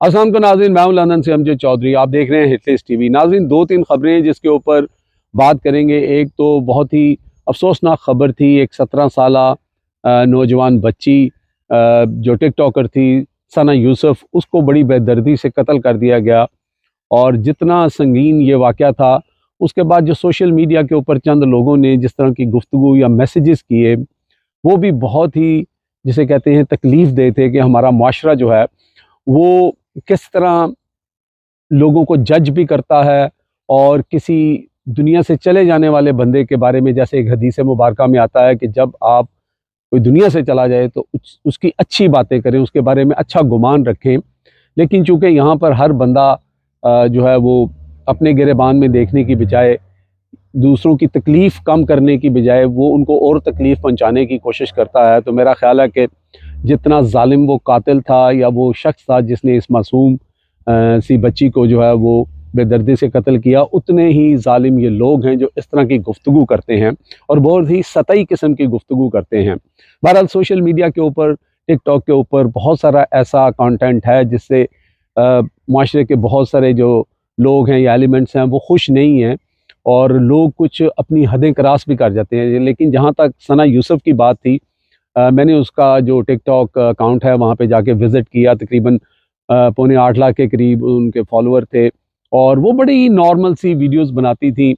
अस्सलाम को नाज़रीन, मैं हूं लंदन से अमजद चौधरी। आप देख रहे हैं हिटलिस्ट टीवी। नाज़रीन, दो तीन खबरें हैं जिसके ऊपर बात करेंगे। एक तो बहुत ही अफसोसनाक खबर थी, एक 17 साला नौजवान बच्ची जो टिकटॉकर थी, सना यूसुफ, उसको बड़ी बेदर्दी से कत्ल कर दिया गया। और जितना संगीन ये वाक़या था, उसके बाद जो सोशल मीडिया के ऊपर चंद लोगों ने जिस तरह की गुफ्तगू या मैसेजेस किए, वो भी बहुत ही, जिसे कहते हैं, तकलीफ़ दे थे कि हमारा मुआशरा जो है वो किस तरह लोगों को जज भी करता है। और किसी दुनिया से चले जाने वाले बंदे के बारे में, जैसे एक हदीस मुबारक में आता है कि जब आप कोई दुनिया से चला जाए तो उसकी अच्छी बातें करें, उसके बारे में अच्छा गुमान रखें। लेकिन चूंकि यहाँ पर हर बंदा जो है वो अपने गिरेबान में देखने की बजाय, दूसरों की तकलीफ़ कम करने की बजाय, वो उनको और तकलीफ़ पहुँचाने की कोशिश करता है। तो मेरा ख़्याल है कि जितना ज़ालिम वो कातिल था या वो शख्स था जिसने इस मासूम सी बच्ची को जो है वो बेदर्दी से कत्ल किया, उतने ही ज़ालिम ये लोग हैं जो इस तरह की गुफ्तगू करते हैं और बहुत ही सतही किस्म की गुफ्तगू करते हैं। बहरहाल सोशल मीडिया के ऊपर, टिकटॉक के ऊपर बहुत सारा ऐसा कंटेंट है जिससे माशरे के बहुत सारे जो लोग हैं या एलिमेंट्स हैं वो खुश नहीं हैं, और लोग कुछ अपनी हदें क्रॉस भी कर जाते हैं। लेकिन जहाँ तक सना यूसुफ की बात थी, मैंने उसका जो टिकटॉक अकाउंट है वहाँ पे जाके विज़िट किया। तकरीबन पौने 8 लाख के करीब उनके फॉलोअर थे, और वो बड़ी ही नॉर्मल सी वीडियोस बनाती थी।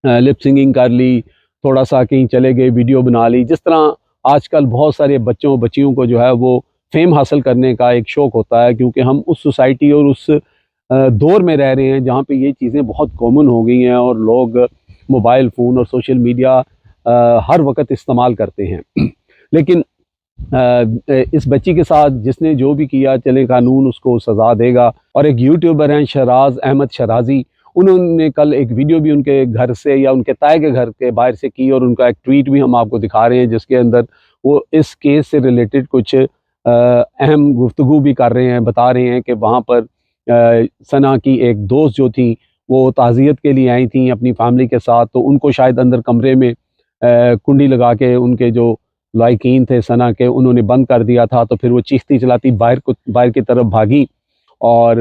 लिप सिंगिंग कर ली, थोड़ा सा कहीं चले गए वीडियो बना ली। जिस तरह आजकल बहुत सारे बच्चों बच्चियों को जो है वो फेम हासिल करने का एक शौक़ होता है, क्योंकि हम उस सोसाइटी और उस दौर में रह रहे हैं जहाँ पे ये चीज़ें बहुत कॉमन हो गई हैं और लोग मोबाइल फ़ोन और सोशल मीडिया हर वक्त इस्तेमाल करते हैं। लेकिन इस बच्ची के साथ जिसने जो भी किया, चले कानून उसको सज़ा देगा। और एक यूट्यूबर हैं शहराज अहमद शहराजी, उन्होंने कल एक वीडियो भी उनके घर से या उनके ताए के घर के बाहर से की, और उनका एक ट्वीट भी हम आपको दिखा रहे हैं जिसके अंदर वो इस केस से रिलेटेड कुछ अहम गुफ्तगू भी कर रहे हैं। बता रहे हैं कि वहाँ पर सना की एक दोस्त जो थी वो ताज़ियत के लिए आई थी अपनी फैमिली के साथ, तो उनको शायद अंदर कमरे में कुंडी लगा के उनके जो लाइकीन थे सना के, उन्होंने बंद कर दिया था। तो फिर वो चीखती चलाती बाहर की तरफ भागी, और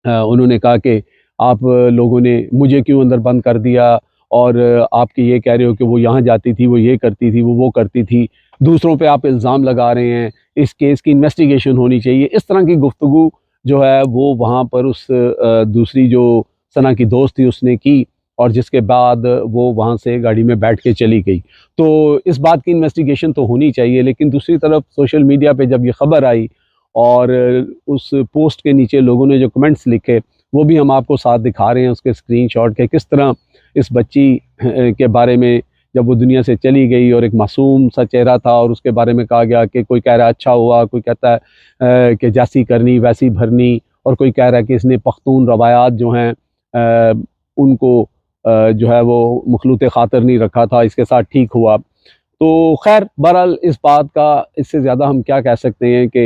उन्होंने कहा कि आप लोगों ने मुझे क्यों अंदर बंद कर दिया, और आपके ये कह रहे हो कि वो यहाँ जाती थी, वो ये करती थी, वो करती थी, दूसरों पे आप इल्ज़ाम लगा रहे हैं, इस केस की इन्वेस्टिगेशन होनी चाहिए। इस तरह की गुफ्तगू जो है वो वहाँ पर उस दूसरी जो सना की दोस्त थी उसने की, और जिसके बाद वो वहाँ से गाड़ी में बैठ के चली गई। तो इस बात की इन्वेस्टिगेशन तो होनी चाहिए। लेकिन दूसरी तरफ सोशल मीडिया पे जब ये खबर आई और उस पोस्ट के नीचे लोगों ने जो कमेंट्स लिखे, वो भी हम आपको साथ दिखा रहे हैं उसके स्क्रीनशॉट के, किस तरह इस बच्ची के बारे में, जब वो दुनिया से चली गई और एक मासूम सा चेहरा था और उसके बारे में कहा गया कि कोई कह रहा है अच्छा हुआ, कोई कहता है कि जैसी करनी वैसी भरनी, और कोई कह रहा है कि इसने पख्तून रवायात जो हैं उनको जो है वो मखलूत ख़ातिर नहीं रखा था, इसके साथ ठीक हुआ। तो खैर, बहरहाल इस बात का इससे ज़्यादा हम क्या कह सकते हैं कि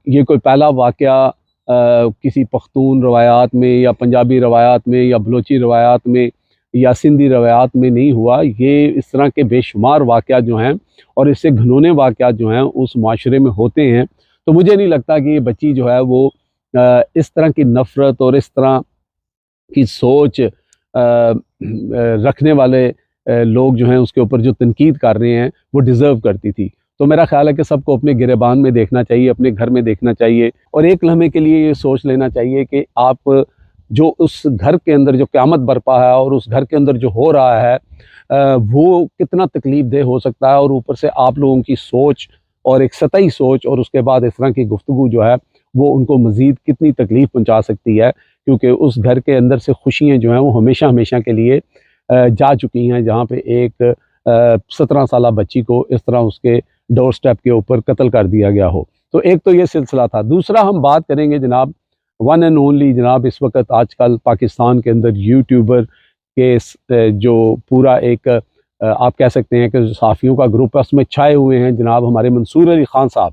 ये कोई पहला वाक़या किसी पख्तून रवायात में या पंजाबी रवायात में या बलोची रवायात में या सिंधी रवायात में नहीं हुआ। ये इस तरह के बेशुमार वाक़यात जो हैं और इससे घिनौने वाक़यात जो हैं उस माशरे में होते हैं। तो मुझे नहीं लगता कि ये बच्ची जो है वो इस तरह की नफ़रत और इस तरह की सोच रखने वाले लोग जो हैं उसके ऊपर जो तनकीद कर रहे हैं वो डिज़र्व करती थी। तो मेरा ख़्याल है कि सबको अपने गिरेबान में देखना चाहिए, अपने घर में देखना चाहिए, और एक लम्हे के लिए ये सोच लेना चाहिए कि आप जो उस घर के अंदर जो क़यामत बरपा है और उस घर के अंदर जो हो रहा है वो कितना तकलीफ़ देह हो सकता है। और ऊपर से आप लोगों की सोच और एक सतही सोच और उसके बाद इस तरह की गुफ्तगू जो है वो उनको मज़ीद कितनी तकलीफ़ पहुँचा सकती है, क्योंकि उस घर के अंदर से खुशियाँ जो हैं वो हमेशा हमेशा के लिए जा चुकी हैं, जहाँ पे एक 17 साला बच्ची को इस तरह उसके डोर स्टेप के ऊपर कत्ल कर दिया गया हो। तो एक तो ये सिलसिला था। दूसरा हम बात करेंगे जनाब, वन एंड ओनली जनाब, इस वक्त आजकल पाकिस्तान के अंदर यूट्यूबर के जो पूरा एक आप कह सकते हैं कि सहाफ़ियों का ग्रुप है, उसमें छाए हुए हैं जनाब हमारे मंसूर अली खान साहब,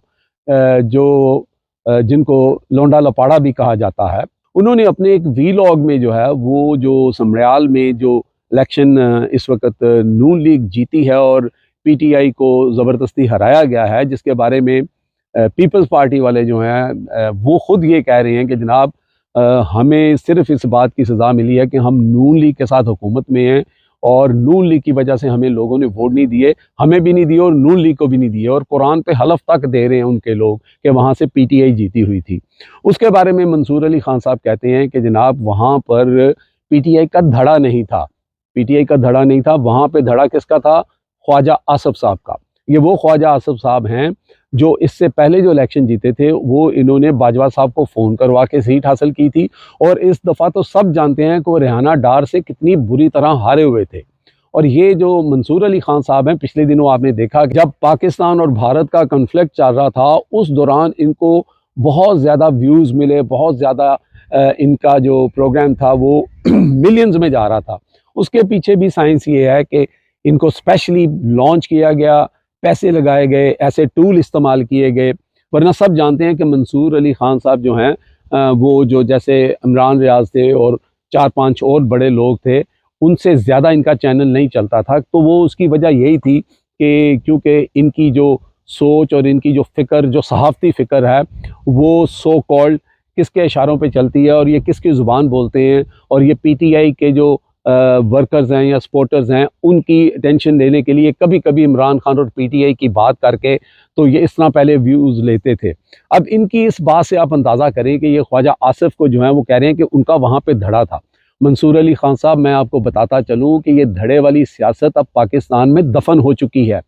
जो जिनको लोंडा लपाड़ा भी कहा जाता है। उन्होंने अपने एक वीलॉग में जो है वो जो समरियाल में जो इलेक्शन इस वक्त नून लीग जीती है और पीटीआई को ज़बरदस्ती हराया गया है, जिसके बारे में पीपल्स पार्टी वाले जो हैं वो ख़ुद ये कह रहे हैं कि जनाब हमें सिर्फ इस बात की सज़ा मिली है कि हम नून लीग के साथ हुकूमत में हैं और नून लीग की वजह से हमें लोगों ने वोट नहीं दिए, हमें भी नहीं दिए और नून लीग को भी नहीं दिए, और कुरान पे हलफ तक दे रहे हैं उनके लोग कि वहाँ से पीटीआई जीती हुई थी। उसके बारे में मंसूर अली खान साहब कहते हैं कि जनाब वहाँ पर पीटीआई का धड़ा नहीं था, पीटीआई का धड़ा नहीं था, वहाँ पे धड़ा किसका था? ख्वाजा आसफ साहब का। ये वो ख्वाजा आसफ साहब हैं जो इससे पहले जो इलेक्शन जीते थे वो इन्होंने बाजवा साहब को फ़ोन करवा के सीट हासिल की थी, और इस दफ़ा तो सब जानते हैं कि वो रेहाना डार से कितनी बुरी तरह हारे हुए थे। और ये जो मंसूर अली खान साहब हैं, पिछले दिनों आपने देखा जब पाकिस्तान और भारत का कन्फ्लिक्ट चल रहा था उस दौरान इनको बहुत ज़्यादा व्यूज़ मिले, बहुत ज़्यादा इनका जो प्रोग्राम था वो मिलियंस में जा रहा था। उसके पीछे भी साइंस ये है कि इनको स्पेशली लॉन्च किया गया, पैसे लगाए गए, ऐसे टूल इस्तेमाल किए गए, वरना सब जानते हैं कि मंसूर अली खान साहब जो हैं वो जो जैसे इमरान रियाज थे और 4-5 और बड़े लोग थे, उनसे ज़्यादा इनका चैनल नहीं चलता था। तो वो उसकी वजह यही थी कि क्योंकि इनकी जो सोच और इनकी जो फ़िक्र, जो सहाफ़ती फ़िक्र है, वो सो कॉल्ड किसके इशारों पे चलती है और ये किसकी ज़ुबान बोलते हैं, और ये पीटीआई के जो वर्कर्स हैं या सपोर्टर्स हैं उनकी अटेंशन लेने के लिए कभी कभी इमरान खान और पीटीआई की बात करके तो ये इस तरह पहले व्यूज़ लेते थे। अब इनकी इस बात से आप अंदाज़ा करें कि ये ख्वाजा आसिफ को जो है वो कह रहे हैं कि उनका वहाँ पे धड़ा था। मंसूर अली खान साहब, मैं आपको बताता चलूँ कि ये धड़े वाली सियासत अब पाकिस्तान में दफन हो चुकी है।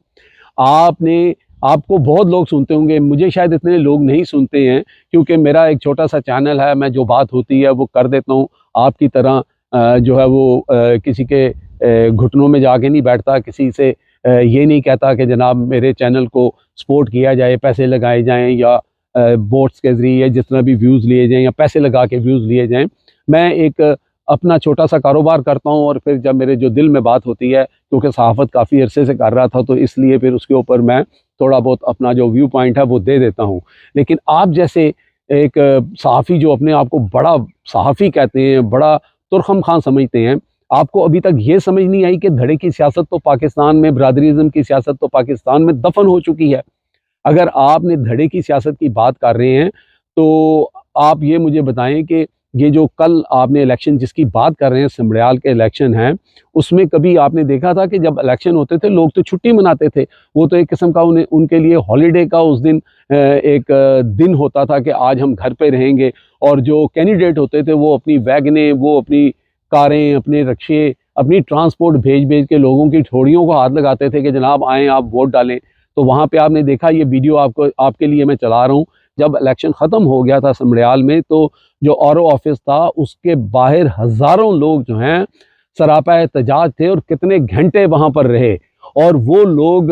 आपको बहुत लोग सुनते होंगे, मुझे शायद इतने लोग नहीं सुनते हैं क्योंकि मेरा एक छोटा सा चैनल है, मैं जो बात होती है वो कर देता हूँ। आपकी तरह जो है वो किसी के घुटनों में जाके नहीं बैठता, किसी से ये नहीं कहता कि जनाब मेरे चैनल को सपोर्ट किया जाए, पैसे लगाए जाएं या बोट्स के ज़रिए जितना भी व्यूज़ लिए जाएं या पैसे लगा के व्यूज़ लिए जाएं। मैं एक अपना छोटा सा कारोबार करता हूं और फिर जब मेरे जो दिल में बात होती है, क्योंकि सहाफ़त काफ़ी अरसे से कर रहा था तो इसलिए फिर उसके ऊपर मैं थोड़ा बहुत अपना जो व्यू पॉइंट है वो दे देता हूँ। लेकिन आप जैसे एक सहाफ़ी जो अपने आप को बड़ा सहाफ़ी कहते हैं, बड़ा तुरखम खान समझते हैं, आपको अभी तक ये समझ नहीं आई कि धड़े की सियासत तो पाकिस्तान में, बिरादरीज़म की सियासत तो पाकिस्तान में दफन हो चुकी है। अगर आपने धड़े की सियासत की बात कर रहे हैं तो आप ये मुझे बताएं कि ये जो कल आपने इलेक्शन जिसकी बात कर रहे हैं, सिमरियाल के इलेक्शन हैं, उसमें कभी आपने देखा था कि जब इलेक्शन होते थे लोग तो छुट्टी मनाते थे, वो तो एक किस्म का उनके लिए हॉलीडे का उस दिन एक दिन होता था कि आज हम घर पे रहेंगे, और जो कैंडिडेट होते थे वो अपनी वैगनें, वो अपनी कारें, अपने रक्शे, अपनी ट्रांसपोर्ट भेज भेज के लोगों की ठोड़ियों को हाथ लगाते थे कि जनाब आएँ आप वोट डालें। तो वहाँ पे आपने देखा, ये वीडियो आपके लिए मैं चला रहा हूँ, जब इलेक्शन ख़त्म हो गया था सिमरियाल में तो जो आरओ ऑफिस था उसके बाहर हज़ारों लोग जो हैं सरापा एहतजाज थे और कितने घंटे वहाँ पर रहे, और वो लोग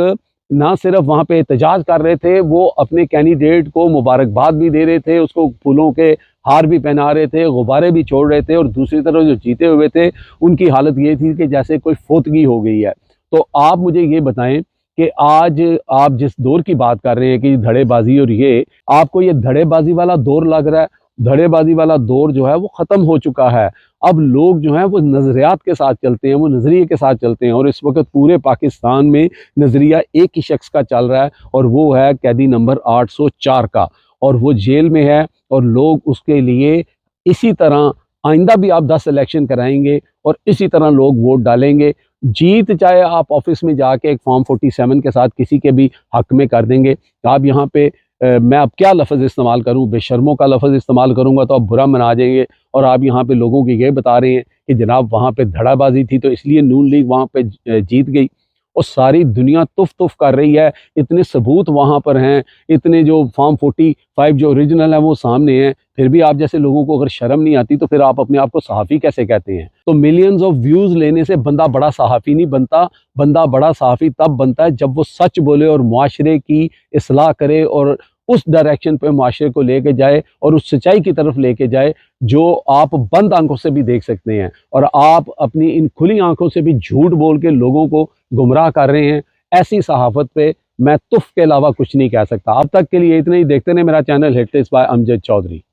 ना सिर्फ वहाँ पे एहतजाज कर रहे थे, वो अपने कैंडिडेट को मुबारकबाद भी दे रहे थे, उसको फूलों के हार भी पहना रहे थे, गुब्बारे भी छोड़ रहे थे, और दूसरी तरफ जो जीते हुए थे उनकी हालत ये थी कि जैसे कोई फोतगी हो गई है। तो आप मुझे ये बताएं कि आज आप जिस दौर की बात कर रहे हैं कि धड़ेबाजी, और ये आपको ये धड़ेबाजी वाला दौर लग रहा है? धड़ेबाजी वाला दौर जो है वो ख़त्म हो चुका है। अब लोग जो हैं वो नज़रियात के साथ चलते हैं, वो नज़रिए के साथ चलते हैं, और इस वक्त पूरे पाकिस्तान में नज़रिया एक ही शख्स का चल रहा है और वो है कैदी नंबर 804 का, और वो जेल में है, और लोग उसके लिए इसी तरह आइंदा भी आप 10 इलेक्शन कराएंगे और इसी तरह लोग वोट डालेंगे। जीत चाहे आप ऑफिस में जाके एक फॉर्म 47 के साथ किसी के भी हक में कर देंगे। आप यहाँ पे मैं अब क्या लफ्ज़ इस्तेमाल करूँ, बेशर्मों का लफ्ज़ इस्तेमाल करूँगा तो आप बुरा मना जाएंगे, और आप यहाँ पे लोगों की ये बता रहे हैं कि जनाब वहाँ पे धड़ाबाजी थी तो इसलिए नून लीग वहाँ पे जीत गई। और सारी दुनिया तुफ तुफ कर रही है, इतने सबूत वहाँ पर हैं, इतने जो फॉर्म 45 जो ओरिजिनल है वो सामने हैं, फिर भी आप जैसे लोगों को अगर शर्म नहीं आती तो फिर आप अपने आप को सहाफ़ी कैसे कहते हैं? तो मिलियंस ऑफ व्यूज़ लेने से बंदा बड़ा सहाफ़ी नहीं बनता, बंदा बड़ा सहाफ़ी तब बनता है जब वो सच बोले और मुआशरे की इस्लाह करे और उस डायरेक्शन पे मुआशरे को लेके जाए और उस सच्चाई की तरफ लेके जाए जो आप बंद आंखों से भी देख सकते हैं, और आप अपनी इन खुली आंखों से भी झूठ बोल के लोगों को गुमराह कर रहे हैं। ऐसी सहाफ़त पे मैं तुफ के अलावा कुछ नहीं कह सकता। अब तक के लिए इतना ही। देखते रहें मेरा channel Hitlist by Amjad Chaudhary.